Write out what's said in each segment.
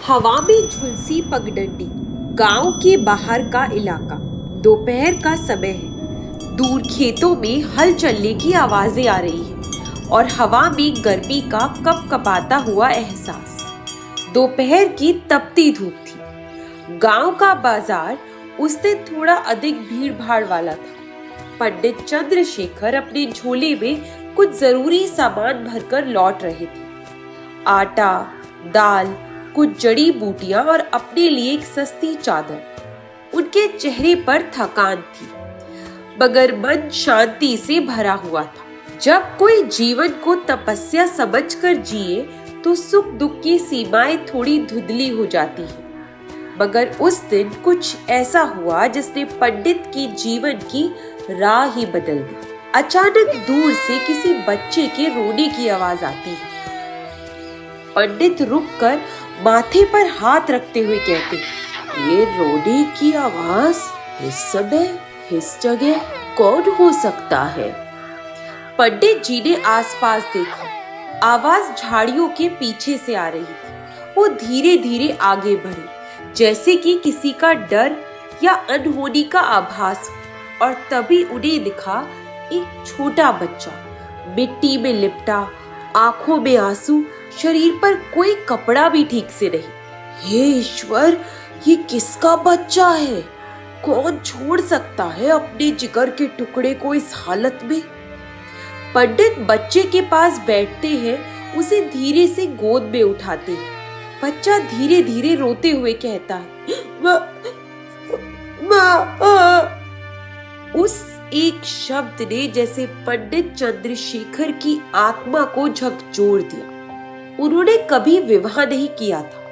हवा में झुलसी पगडंडी। गांव के बाहर का इलाका। दोपहर का समय है। दूर खेतों में हल चलने की आवाजें आ रही हैं और हवा में गर्मी का कपकपाता हुआ एहसास। दोपहर की तपती धूप थी। गांव का बाजार उस दिन थोड़ा अधिक भीड़ भाड़ वाला था। पंडित चंद्रशेखर अपने झोले में कुछ जरूरी सामान भरकर लौट रहे थे। आटा, दाल, कुछ जड़ी बूटियां और अपने लिए एक सस्ती चादर। उनके चेहरे पर थकान थी, मगर मन शांति से भरा हुआ था। जब कोई जीवन को तपस्या समझकर जिए तो सुख दुख की सीमाएं थोड़ी धुंधली हो जाती हैं। मगर उस दिन कुछ ऐसा हुआ जिसने पंडित की जीवन की राह ही बदल दी। अचानक दूर से किसी बच्चे के रोने की आवाज आती है। पंडित रुककर माथे पर हाथ रखते हुए कहते, ये रोने की आवाज इस समय इस जगह कौन हो सकता है? पंडित जी ने आसपास देखा। आवाज झाड़ियों के पीछे से आ रही थी। वो धीरे धीरे आगे बढ़े, जैसे कि किसी का डर या अनहोनी का आभास। और तभी उन्हें दिखा एक छोटा बच्चा, मिट्टी में लिपटा, आंखों में आंसू, शरीर पर कोई कपड़ा भी ठीक से नहीं। हे ईश्वर, ये किसका बच्चा है? कौन छोड़ सकता है अपने जिगर के टुकड़े को इस हालत में? पंडित बच्चे के पास बैठते हैं, उसे धीरे से गोद में उठाते हैं। बच्चा धीरे धीरे रोते हुए कहता है, माँ। उस एक शब्द ने जैसे पंडित चंद्रशेखर की आत्मा को झकझोर दिया। उन्होंने कभी विवाह नहीं किया था,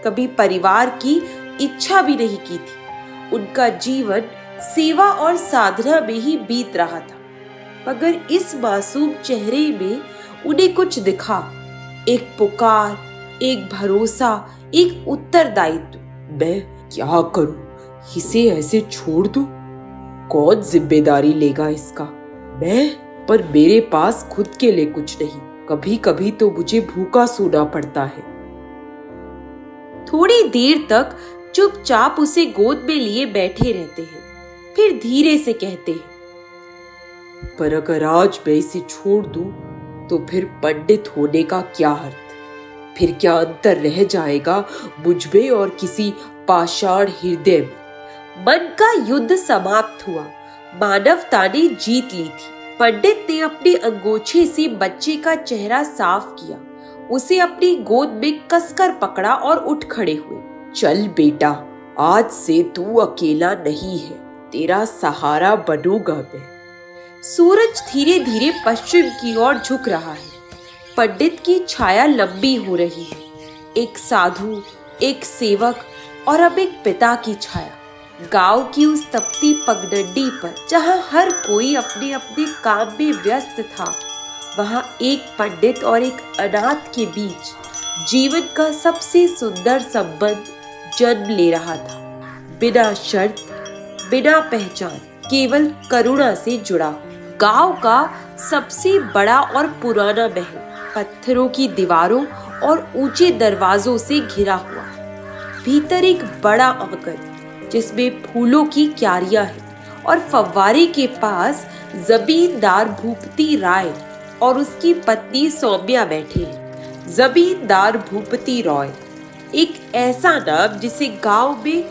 कभी परिवार की इच्छा भी नहीं की थी। उनका जीवन सेवा और साधना में ही बीत रहा था। मगर इस मासूम चेहरे में उन्हें कुछ दिखा, एक पुकार, एक भरोसा, एक उत्तरदायित्व। मैं क्या करूं? इसे ऐसे छोड़ दूं? कौन जिम्मेदारी लेगा इसका? मैं, पर मेरे पास खुद के लिए कुछ नहीं। कभी कभी तो मुझे भूखा सोना पड़ता है। थोड़ी देर तक चुपचाप उसे गोद में लिए बैठे रहते हैं, फिर धीरे से कहते हैं, पर अगर आज मैं इसे छोड़ दूं तो फिर पंडित होने का क्या अर्थ? फिर क्या अंतर रह जाएगा मुझ में और किसी पाषाण हृदय में? मन का युद्ध समाप्त हुआ। मानवता ने जीत ली थी। पंडित ने अपने अंगोछे से बच्चे का चेहरा साफ किया, उसे अपनी गोद में कसकर पकड़ा और उठ खड़े हुए। चल बेटा, आज से तू अकेला नहीं है, तेरा सहारा बनूंगा मैं। सूरज धीरे धीरे पश्चिम की ओर झुक रहा है। पंडित की छाया लंबी हो रही है। एक साधु, एक सेवक और अब एक पिता की छाया। गांव की उस तपती पगडंडी पर, जहां हर कोई अपने अपने काम में व्यस्त था, वहां एक पंडित और एक अनाथ के बीच जीवन का सबसे सुंदर संबंध जन्म ले रहा था। बिना शर्त, बिना पहचान, केवल करुणा से जुड़ा। गांव का सबसे बड़ा और पुराना महल, पत्थरों की दीवारों और ऊंचे दरवाजों से घिरा हुआ। भीतर एक बड़ा आंगन जिसमें फूलों की क्यारियां हैं और फव्वारे के पास जमींदार भूपति राय और उसकी पत्नी सौम्या बैठे हैं। जमींदार भूपति रॉय, एक ऐसा नाम जिसे गांव में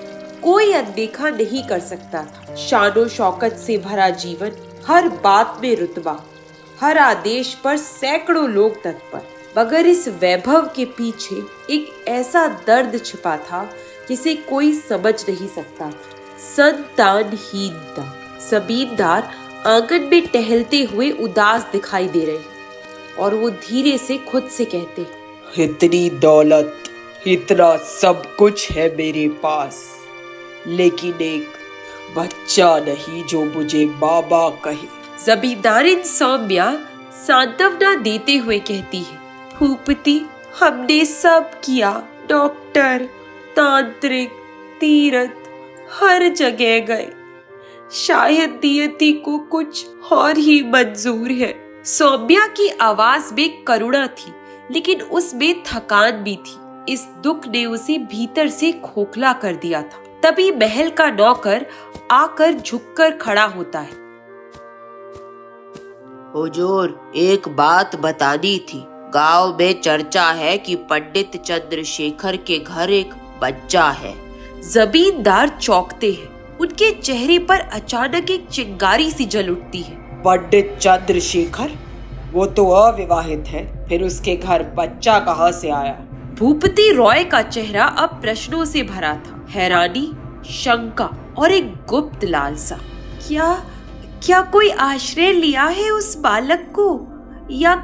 कोई अनदेखा नहीं कर सकता था। शानो शौकत से भरा जीवन, हर बात में रुतबा, हर आदेश पर सैकड़ों लोग तत्पर। मगर इस वैभव के पीछे एक ऐसा दर्द छिपा था जिसे कोई समझ नहीं सकता। संतानहीनता। जमींदार आंगन में टहलते हुए उदास दिखाई दे रहे हैं और वो धीरे से खुद से कहते, इतनी दौलत, इतना सब कुछ है मेरे पास, लेकिन एक बच्चा नहीं जो मुझे बाबा कहे। जमींदारिन सौम्या सांत्वना देते हुए कहती है, भूपति, हमने सब किया, डॉक्टर, तांत्रिक, तीर्थ, हर जगह गए, शायद नियति को कुछ और ही मंजूर है। सौम्या की आवाज में करुणा थी, लेकिन उसमें थकान भी थी। इस दुख ने उसे भीतर से खोखला कर दिया था। तभी महल का नौकर आकर झुककर खड़ा होता है। हुजूर, एक बात बतानी थी। गांव में चर्चा है कि पंडित चंद्रशेखर के घर एक बच्चा है। जमींदार चौंकते हैं। उनके चेहरे पर अचानक एक चिंगारी सी जल उठती है। पंडित चंद्रशेखर? वो तो अविवाहित है, फिर उसके घर बच्चा कहाँ से आया? भूपति रॉय का चेहरा अब प्रश्नों से भरा था। हैरानी, शंका और एक गुप्त लालसा। क्या कोई आश्रय लिया है उस बालक को, या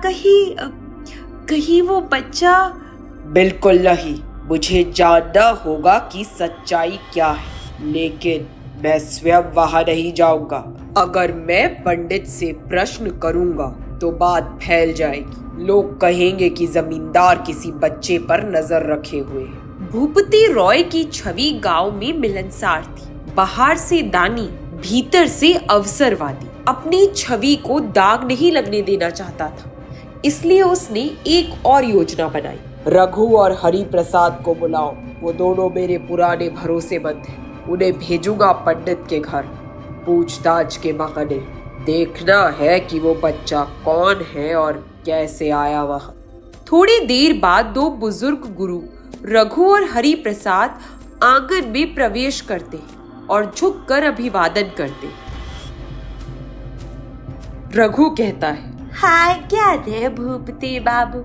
कहीं वो बच्चा? बिल्कुल नहीं। मुझे जानना होगा कि सच्चाई क्या है, लेकिन मैं स्वयं वहां नहीं जाऊंगा। अगर मैं पंडित से प्रश्न करूंगा तो बात फैल जाएगी। लोग कहेंगे कि जमींदार किसी बच्चे पर नजर रखे हुए हैं। भूपति रॉय की छवि गांव में मिलनसार थी। बाहर से दानी, भीतर से अवसरवादी। अपनी छवि को दाग नहीं लगने देना चाहता था, इसलिए उसने एक और योजना बनाई। रघु और हरि प्रसाद को बुलाओ। वो दोनों मेरे पुराने भरोसेमंद हैं। उन्हें भेजूंगा पंडित के घर पूछताछ के बहाने। देखना है कि वो बच्चा कौन है और कैसे आया वहां। थोड़ी देर बाद दो बुजुर्ग गुरु रघु और हरि प्रसाद आंगन में प्रवेश करते और झुककर अभिवादन करते। रघु कहता है, आज्ञा दे भूपति बाबू,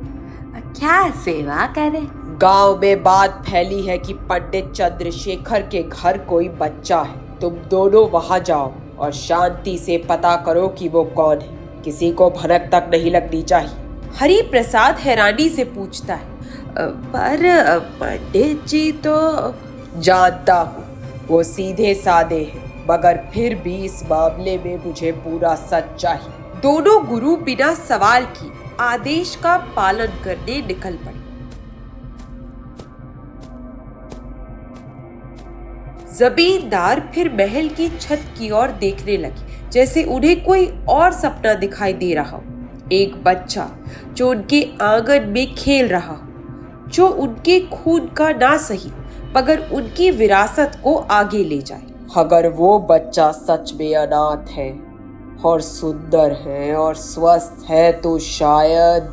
क्या सेवा करें? गांव में बात फैली है कि पंडित चंद्रशेखर के घर कोई बच्चा है। तुम दोनों वहां जाओ और शांति से पता करो कि वो कौन है। किसी को भनक तक नहीं लगनी चाहिए। हरि प्रसाद हैरानी से पूछता है, पर पंडित जी तो... जानता हूँ वो सीधे साधे हैं, मगर फिर भी इस मामले में मुझे पूरा सच चाहिए। दोनों गुरु बिना सवाल की आदेश का पालन करने निकल पड़े। जमींदार फिर महल की छत की ओर देखने लगे, जैसे उन्हें कोई और सपना दिखाई दे रहा हो। एक बच्चा जो उनके आंगन में खेल रहा हो, जो उनके खून का ना सही मगर उनकी विरासत को आगे ले जाए। अगर वो बच्चा सच में अनाथ है और सुंदर है और स्वस्थ है तो शायद...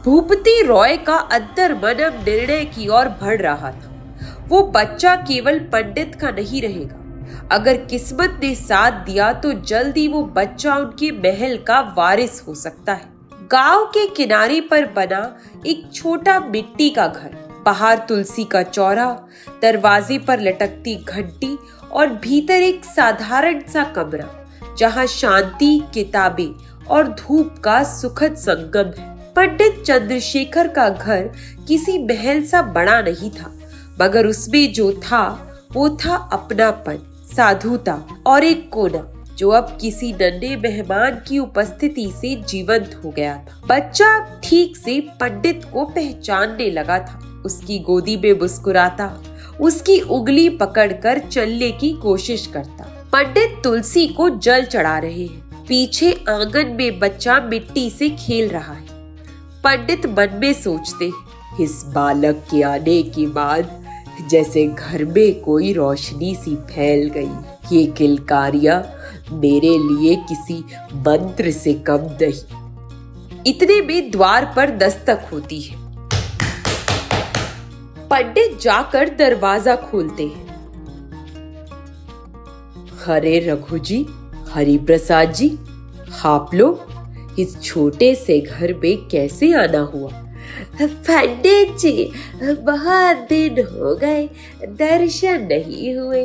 भूपति रॉय का अंतर्मन अब निर्णय की ओर बढ़ रहा था। वो बच्चा केवल पंडित का नहीं रहेगा। अगर किस्मत ने साथ दिया तो जल्द ही वो बच्चा उनके महल का वारिस हो सकता है। गांव के किनारे पर बना एक छोटा मिट्टी का घर, बाहर तुलसी का चौरा, दरवाजे पर लटकती घंटी और भीतर एक साधारण सा कमरा जहां शांति, किताबें और धूप का सुखद संगम है। पंडित चंद्रशेखर का घर किसी महल सा बड़ा नहीं था, मगर उसमें जो था वो था अपनापन, साधुता और एक कोना जो अब किसी नन्हे मेहमान की उपस्थिति से जीवंत हो गया था। बच्चा ठीक से पंडित को पहचानने लगा था। उसकी गोदी में मुस्कुराता, उसकी उंगली पकड़कर चलने की कोशिश करता। पंडित तुलसी को जल चढ़ा रहे हैं। पीछे आंगन में बच्चा मिट्टी से खेल रहा है। पंडित मन में सोचते, इस बालक के आने के बाद जैसे घर में कोई रोशनी सी फैल गई। ये किलकारियां मेरे लिए किसी मंत्र से कम नहीं। इतने में द्वार पर दस्तक होती है। पंडित जाकर दरवाजा खोलते हैं। अरे रघु जी, हरि प्रसाद जी, आप लोग इस छोटे से घर में कैसे आना हुआ? पंडित जी, बहुत दिन हो गए, दर्शन नहीं हुए,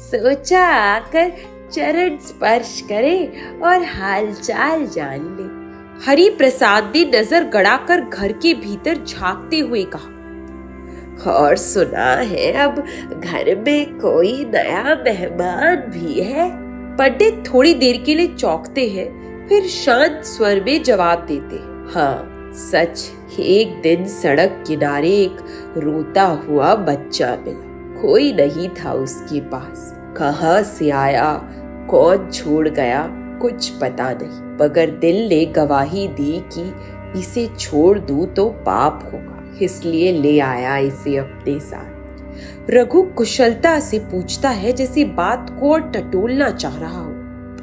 सोचा आकर चरण स्पर्श करें और हालचाल जान ले। हरि प्रसाद ने नजर गड़ाकर घर के भीतर झांकते हुए कहा, और सुना है अब घर में कोई नया मेहमान भी है। पंडित थोड़ी देर के लिए चौंकते हैं, फिर शांत स्वर में जवाब देते हैं, हाँ सच, एक दिन सड़क किनारे एक रोता हुआ बच्चा मिला। कोई नहीं था उसके पास। कहाँ से आया, कौन छोड़ गया, कुछ पता नहीं, मगर दिल ने गवाही दी कि इसे छोड़ दूं तो पाप होगा। इसलिए ले आया इसे अपने साथ। रघु कुशलता से पूछता है जैसे बात को और टटोलना चाह रहा हो।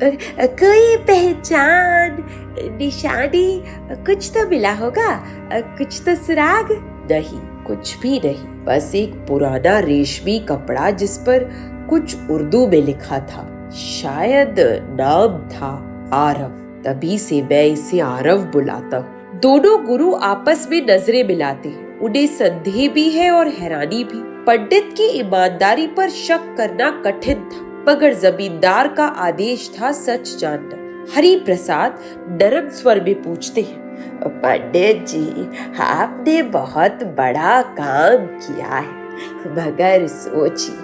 कोई पहचान, निशानी कुछ तो मिला होगा, कुछ तो सुराग? नहीं, कुछ भी नहीं, बस एक पुराना रेशमी कपड़ा जिस पर कुछ उर्दू में लिखा था। शायद नाम था आरव, तभी से मैं इसे आरव बुलाता हूँ। दोनों गुरु आपस में नजरें मिलाते हैं। उन्हें संदेह भी है और हैरानी भी। पंडित की ईमानदारी पर शक करना कठिन था, मगर जमींदार का आदेश था सच जानना। हरि प्रसाद नरम स्वर में पूछते हैं, पंडित जी, आपने बहुत बड़ा काम किया है, मगर सोचिए,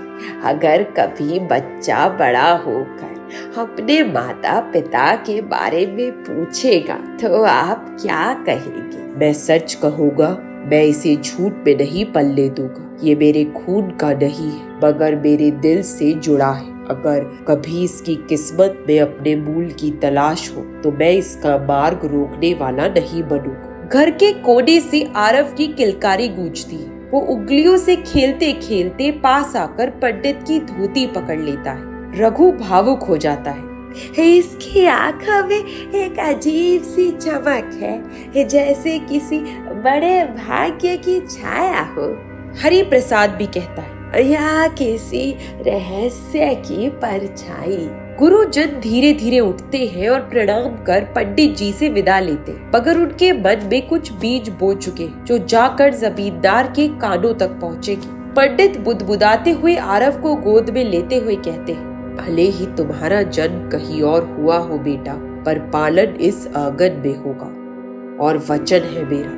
अगर कभी बच्चा बड़ा होकर अपने माता पिता के बारे में पूछेगा तो आप क्या कहेंगे? मैं सच कहूँगा, मैं इसे झूठ में नहीं पलने दूंगा। ये मेरे खून का नहीं है, मगर मेरे दिल से जुड़ा है। अगर कभी इसकी किस्मत में अपने मूल की तलाश हो तो मैं इसका मार्ग रोकने वाला नहीं बनूंगा। घर के कोने से आरव की किलकारी गूंजती है। वो उंगलियों से खेलते खेलते पास आकर पंडित की धोती पकड़ लेता है। रघु भावुक हो जाता है। इसकी आंखों में एक अजीब सी चमक है, जैसे किसी बड़े भाग्य की छाया हो। हरि प्रसाद भी कहता है, या किसी रहस्य की परछाई। गुरुजन धीरे धीरे उठते हैं और प्रणाम कर पंडित जी से विदा लेते हैं, मगर उनके मन में कुछ बीज बो चुके जो जाकर जमींदार के कानों तक पहुँचेगी। पंडित बुदबुदाते हुए आरव को गोद में लेते हुए कहते हैं, भले ही तुम्हारा जन्म कहीं और हुआ हो बेटा, पर पालन इस आंगन में होगा, और वचन है मेरा,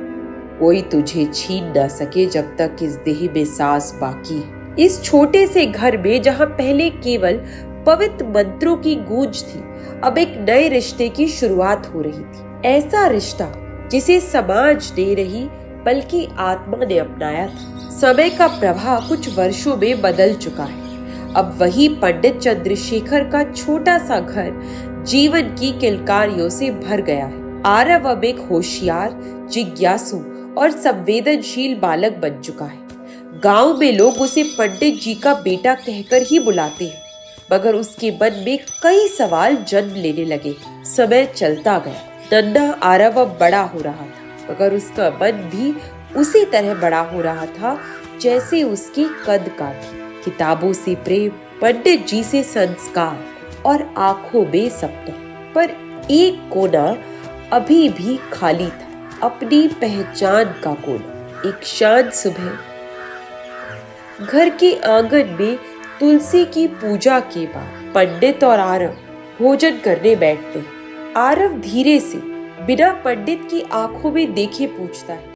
कोई तुझे छीन न सके जब तक इस देह में सांस बाकी है। इस छोटे से घर में जहाँ पहले केवल पवित्र मंत्रों की गूंज थी, अब एक नए रिश्ते की शुरुआत हो रही थी। ऐसा रिश्ता जिसे समाज ने नहीं बल्कि आत्मा ने अपनाया था। समय का प्रवाह कुछ वर्षों में बदल चुका है। अब वही पंडित चंद्रशेखर का छोटा सा घर जीवन की किलकारियों से भर गया है। आरव अब एक होशियार, जिज्ञासु और संवेदनशील बालक बन चुका है। गांव में लोग उसे पंडित जी का बेटा कहकर ही बुलाते हैं, मगर उसके मन में कई सवाल जन्म लेने लगे। समय चलता गया। नन्हा आरव अब बड़ा हो रहा था, मगर उसका मन भी उसी तरह बड़ा हो रहा था जैसे उसकी कद का थी। किताबों से प्रेम, पंडित जी से संस्कार और आंखों में सपना, पर एक कोना अभी भी खाली था, अपनी पहचान का कोना। एक शांत सुबह घर के आंगन में तुलसी की पूजा के बाद पंडित और आरव भोजन करने बैठते। आरव धीरे से बिना पंडित की आंखों में देखे पूछता है,